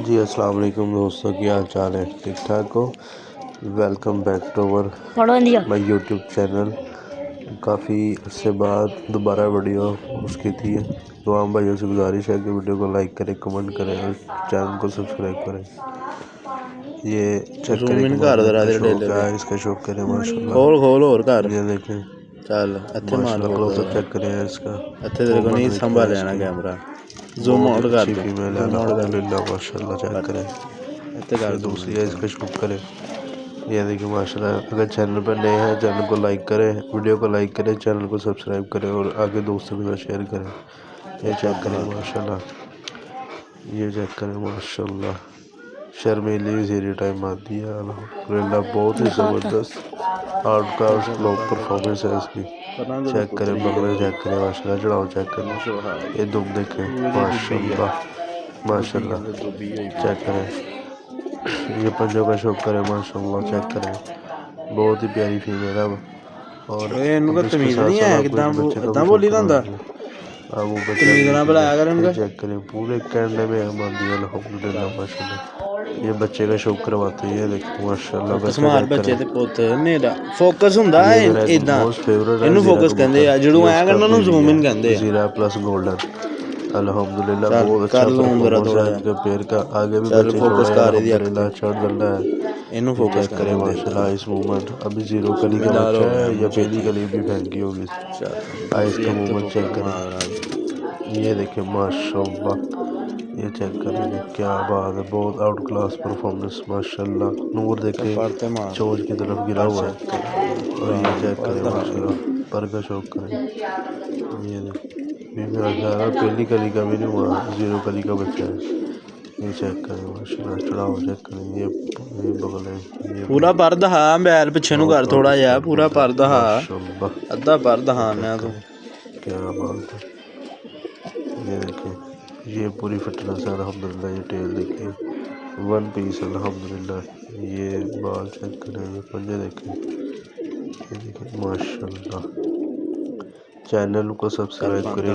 جی السلام علیکم دوستوں، کیا حال چال ہے؟ ٹھیک ٹھاک ہو؟ Welcome back to over my YouTube channel. کافی عرصے بعد دوبارہ ویڈیو اس کی تھی، تو عام بھائیوں سے گزارش ہے کہ ویڈیو کو لائک کریں، کمنٹ کریں اور چینل کو سبسکرائب کریں۔ یہ چیک کریں کہ شوق ہے، اس کا شوق کریں ماشاء اللہ۔ یہ دیکھیں چل اتنے مال ماشاء اللہ، کلوز اپ چیک کریں اس کا۔ اتنے تیرے کو نہیں سنبھال لینا کیمرہ، زوم بہت آؤٹ کر اچھی دے، فیمیل ہے زوم آؤٹ کر الحمدللہ ماشاء اللہ، چیک کریں۔ کر دوسری ہے، اس کا شوق کریں۔ یہ دیکھیں ماشاء اللہ، اگر چینل پر نئے ہیں چینل کو لائک کریں، ویڈیو کو لائک کریں، چینل کو سبسکرائب کریں اور آگے دوستوں کے ساتھ شیئر کریں۔ یہ چیک کریں ماشاء اللہ، یہ چیک کریں ماشاء اللہ۔ شرمیلی وزیری ٹائم آتی ہے الحمدللہ، بہت ہی زبردست آؤٹ کاسٹ لوگ پرفارمنس ہے اس کی۔ چیک کریں بغلیں، چیک کریں ماشاء اللہ، چڑھاؤ چیک کریں۔ یہ دم دیکھیں ماشاء اللہ ماشاء اللہ، چیک کریں۔ یہ پنجوں کا شوق کریں ماشاء اللہ، چیک کریں۔ بہت ہی پیاری فیمیل ہے اور اس کے ساتھ ساتھ آپ کو اس بچے کا بھی شوق کروا دیں۔ اب وہ بچہ چیک کریں، پورے کینڈے میں باندھی ہے الحمدللہ ماشاء اللہ۔ یہ بچے کا شوق کرواتے ہیں، یہ دیکھیں ماشاء اللہ بچہ چیک کریں۔ فوکس ہوندا ہے ایداں، اینو فوکس کہندے آ، جڑوں اے کرنا نوں زوم ان کہندے آ۔ زیرہ پلس گولڈن الحمدللہ، بہت اچھا پرفارمنس ہے اس کے پیر کا۔ آگے بھی بچے چھوڑے ہیں الحمدللہ، چڑھ ڈلنا ہے۔ یہ چیک کریں ماشاء اللہ، اس مومنٹ ابھی زیرو کلی کا بچہ ہے یا پہلی کلی بھی پھینکی ہوگی۔ اس کا مومنٹ چیک کریں، یہ دیکھیں ماشاء اللہ، یہ چیک کریں، کیا بات ہے، بہت آؤٹ کلاس پرفارمنس ماشاء اللہ۔ نور دیکھیں چونچ کی طرف گرا ہوا ہے، اور یہ چیک کریں ماشاء اللہ، پر کا شوق کریں۔ یہ دیکھیں پہلی کلی کا بھی نہیں ہوا، زیرو کلی کا بچہ ہے۔ یہ چیک کریں ماشاء اللہ، چڑھاؤ چیک کریں۔ یہ بغل ہے، پورا پرد ہا بیل پیچھے نوں کر تھوڑا جہا، پورا پرد ہا، ماشاء اللہ، ادھا پرد ہاں تو کیا بات ہے۔ یہ دیکھیں، یہ پوری فٹنس ہے الحمدللہ۔ یہ ٹیل دیکھیں، ون پیس الحمدللہ۔ یہ بال چیک کریں، یہ پنجے دیکھیں، یہ دیکھیں ماشاء اللہ۔ چینل کو سبسکرائب کریں۔